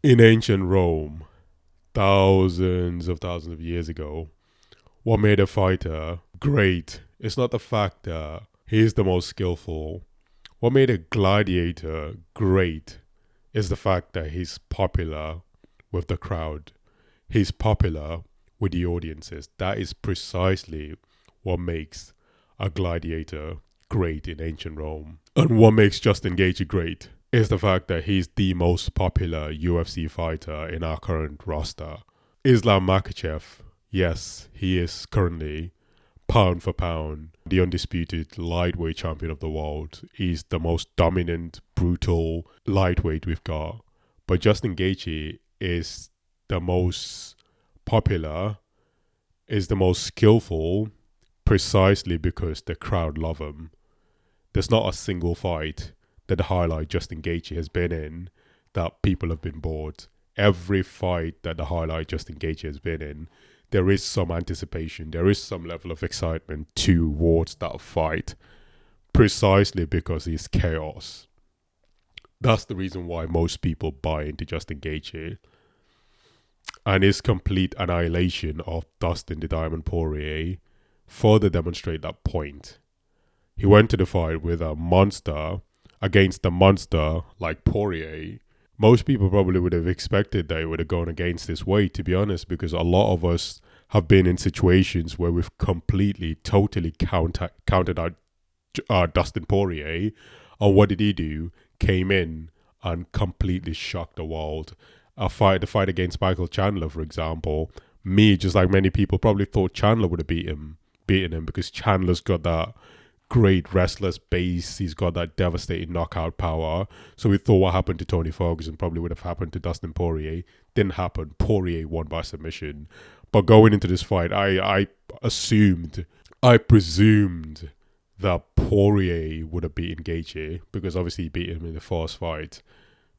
In ancient Rome, thousands of years ago, what made a fighter great is not the fact that he is the most skillful. What made a gladiator great is the fact that he's popular with the crowd. He's popular with the audiences. That is precisely what makes a gladiator great in ancient Rome. And what makes Justin Gaethje great is the fact that he's the most popular UFC fighter in our current roster. Islam Makhachev, yes, he is currently pound for pound the undisputed lightweight champion of the world. He's the most dominant, brutal lightweight we've got. But Justin Gaethje is the most popular, is the most skillful, precisely because the crowd love him. There's not a single fight that the highlight Justin Gaethje has been in that people have been bored. Every fight that the highlight Justin Gaethje has been in, there is some anticipation, there is some level of excitement towards that fight, precisely because he's chaos. That's the reason why most people buy into Justin Gaethje. And his complete annihilation of Dustin the Diamond Poirier further demonstrate that point. He went to the fight with a monster against a monster like Poirier. Most people probably would have expected that he would have gone against this weight, to be honest, because a lot of us have been in situations where we've completely, totally counted out Dustin Poirier. And what did he do? Came in and completely shocked the world. The fight against Michael Chandler, for example, me, just like many people, probably thought Chandler would have beaten him because Chandler's got that great wrestler's base. He's got that devastating knockout power. So we thought what happened to Tony Ferguson probably would have happened to Dustin Poirier. Didn't happen. Poirier won by submission. But going into this fight, I presumed that Poirier would have beaten Gaethje because obviously he beat him in the first fight.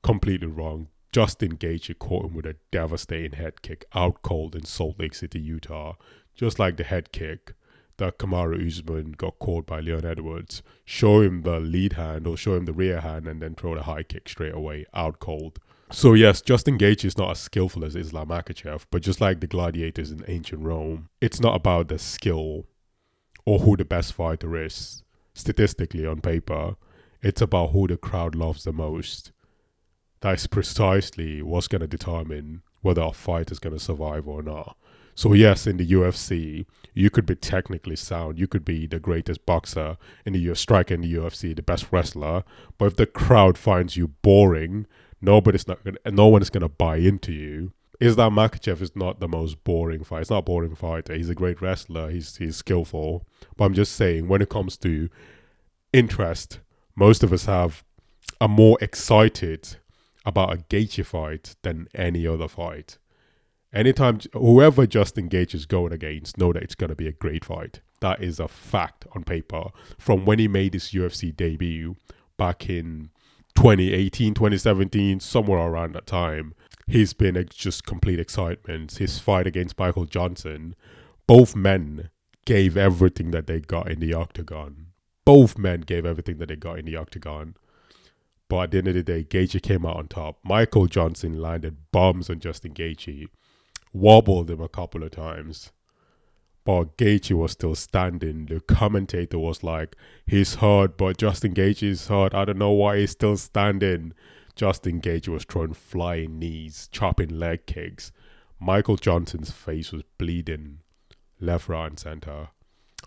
Completely wrong. Justin Gaethje caught him with a devastating head kick out cold in Salt Lake City, Utah. Just like the head kick that Kamaru Usman got caught by Leon Edwards. Show him the lead hand or show him the rear hand and then throw the high kick straight away, out cold. So yes, Justin Gaethje is not as skillful as Islam Makhachev, but just like the gladiators in ancient Rome, it's not about the skill or who the best fighter is, statistically on paper. It's about who the crowd loves the most. That's precisely what's going to determine whether a fight is going to survive or not. So yes, in the UFC, you could be technically sound. You could be the greatest boxer in the striker in the UFC, the best wrestler. But if the crowd finds you boring, no one is going to buy into you. Islam Makhachev is not the most boring fighter. It's not a boring fighter. He's a great wrestler. He's skillful. But I'm just saying, when it comes to interest, most of us are more excited about a Gaethje fight than any other fight. Anytime, whoever Justin Gaethje is going against, know that it's going to be a great fight. That is a fact on paper. From when he made his UFC debut back in 2018, 2017, somewhere around that time, he's been just complete excitement. His fight against Michael Johnson, both men gave everything that they got in the octagon. Both men gave everything that they got in the octagon. But at the end of the day, Gaethje came out on top. Michael Johnson landed bombs on Justin Gaethje, wobbled him a couple of times, but Gaethje was still standing. The commentator was like, he's hurt, but Justin Gaethje is hurt. I don't know why he's still standing. Justin Gaethje was throwing flying knees, chopping leg kicks. Michael Johnson's face was bleeding left, right, and center,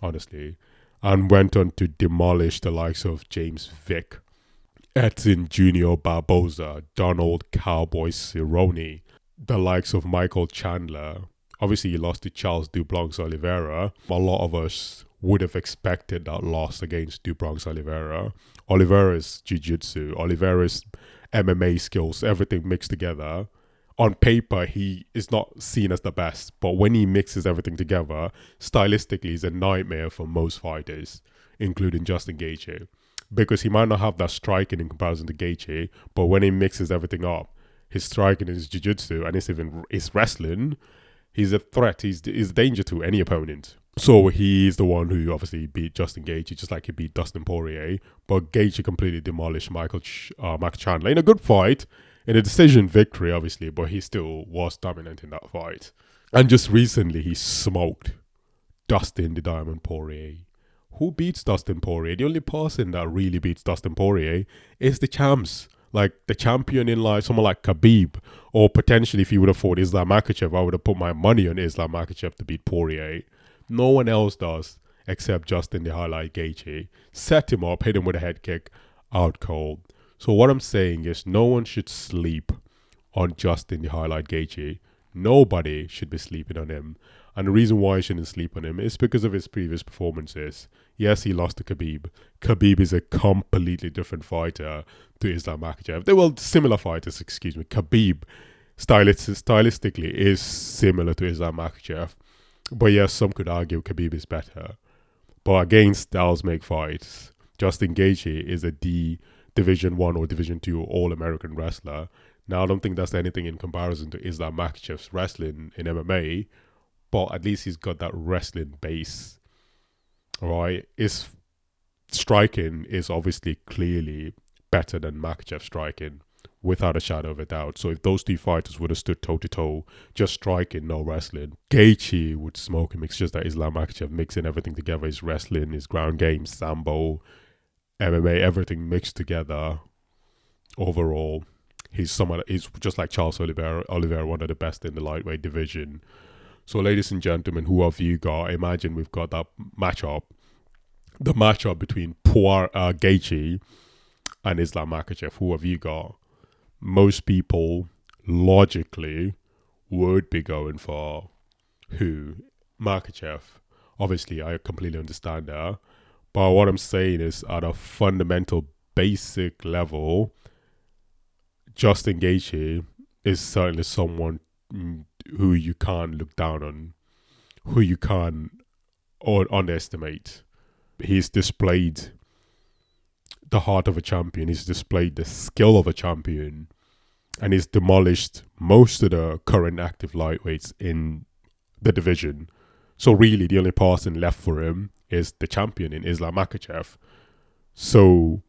honestly, and went on to demolish the likes of James Vick, Edson Jr. Barboza, Donald Cowboy Cerrone, the likes of Michael Chandler. Obviously, he lost to Charles Oliveira. A lot of us would have expected that loss against Oliveira. Oliveira's jiu-jitsu, Oliveira's MMA skills, everything mixed together. On paper, he is not seen as the best, but when he mixes everything together, stylistically, he's a nightmare for most fighters, including Justin Gaethje. Because he might not have that striking in comparison to Gaethje, but when he mixes everything up, his striking and his jiu-jitsu and his wrestling, he's a threat. He's a danger to any opponent. So he's the one who obviously beat Justin Gaethje, just like he beat Dustin Poirier. But Gaethje completely demolished Michael Chandler in a good fight. in a decision victory, obviously, but he still was dominant in that fight. And just recently, he smoked Dustin the Diamond Poirier. Who beats Dustin Poirier? The only person that really beats Dustin Poirier is the champs. Like the champion in like someone like Khabib, or potentially if he would have fought Islam Makhachev, I would have put my money on Islam Makhachev to beat Poirier. No one else does except Justin the Highlight Gaethje. Set him up, hit him with a head kick, out cold. So what I'm saying is no one should sleep on Justin the Highlight Gaethje. Nobody should be sleeping on him. And the reason why I shouldn't sleep on him is because of his previous performances. Yes, he lost to Khabib. Khabib is a completely different fighter to Islam Makhachev. They were similar fighters, excuse me. Khabib stylistically is similar to Islam Makhachev. But yes, some could argue Khabib is better. But against styles make fights. Justin Gaethje is a Division 1 or Division 2 All-American wrestler. Now, I don't think that's anything in comparison to Islam Makhachev's wrestling in MMA. But at least he's got that wrestling base. Alright? His striking is obviously clearly better than Makhachev's striking, without a shadow of a doubt. So if those two fighters would have stood toe-to-toe, just striking, no wrestling, Gaethje would smoke him. It's just that Islam Makhachev mixing everything together, his wrestling, his ground game, sambo, MMA, everything mixed together. Overall, he's just like Charles Oliveira, one of the best in the lightweight division. So ladies and gentlemen, who have you got? Imagine we've got that matchup. The matchup between Gaethje and Islam Makhachev. Who have you got? Most people, logically, would be going for who? Makhachev. Obviously, I completely understand that. But what I'm saying is, at a fundamental, basic level, Justin Gaethje is certainly someone who you can't look down on, who you can't underestimate. He's displayed the heart of a champion, he's displayed the skill of a champion, and he's demolished most of the current active lightweights in the division. So really, the only person left for him is the champion in Islam Makhachev. So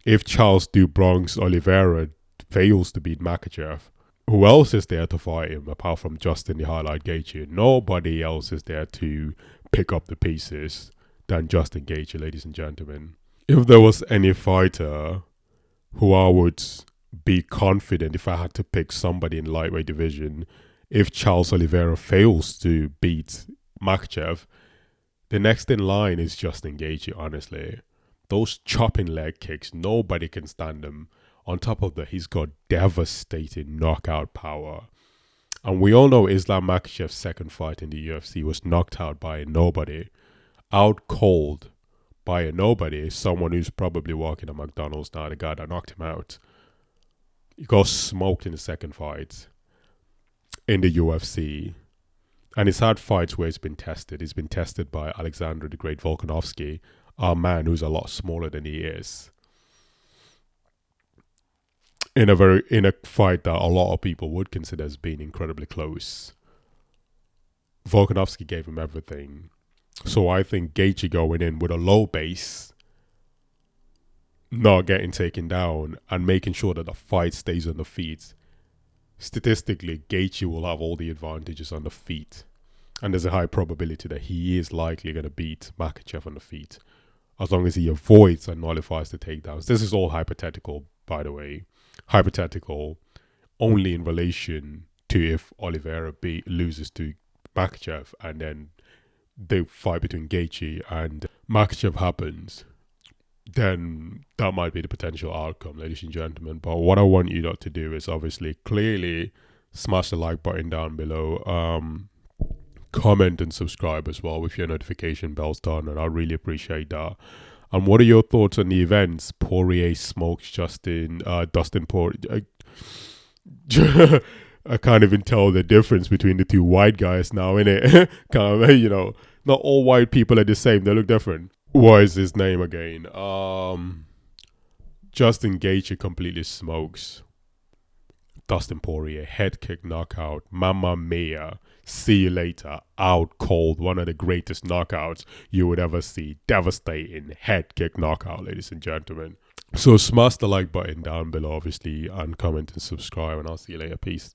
if Charles do Bronx Oliveira fails to beat Makhachev, who else is there to fight him apart from Justin the Highlight Gaethje? Nobody else is there to pick up the pieces than Justin Gaethje, ladies and gentlemen. If there was any fighter who I would be confident if I had to pick somebody in the lightweight division, if Charles Oliveira fails to beat Makhachev, the next in line is Justin Gaethje, honestly. Those chopping leg kicks, nobody can stand them. On top of that, he's got devastating knockout power. And we all know Islam Makhachev's second fight in the UFC was knocked out by a nobody. Out cold by a nobody. Someone who's probably working at McDonald's now, the guy that knocked him out. He got smoked in the second fight in the UFC. And he's had fights where he's been tested. He's been tested by Alexander the Great Volkanovski, a man who's a lot smaller than he is. In a fight that a lot of people would consider as being incredibly close. Volkanovski gave him everything. So I think Gaethje going in with a low base, not getting taken down, and making sure that the fight stays on the feet. Statistically, Gaethje will have all the advantages on the feet. And there's a high probability that he is likely going to beat Makhachev on the feet, as long as he avoids and nullifies the takedowns. This is all hypothetical, by the way. Hypothetical only in relation to if Oliveira loses to Makhachev and then the fight between Gaethje and Makhachev happens. Then that might be the potential outcome, ladies and gentlemen. But what I want you lot to do is obviously clearly smash the like button down below. Comment and subscribe as well with your notification bells on, and I really appreciate that. And what are your thoughts on the events? Poirier smokes Dustin Poirier. I can't even tell the difference between the two white guys now, innit? Not all white people are the same. They look different. What is his name again? Justin Gaethje completely smokes Dustin Poirier. Head kick knockout. Mamma mia. See you later. Out cold. One of the greatest knockouts you would ever see. Devastating head kick knockout, ladies and gentlemen. So smash the like button down below, obviously, and comment and subscribe, and I'll see you later. Peace.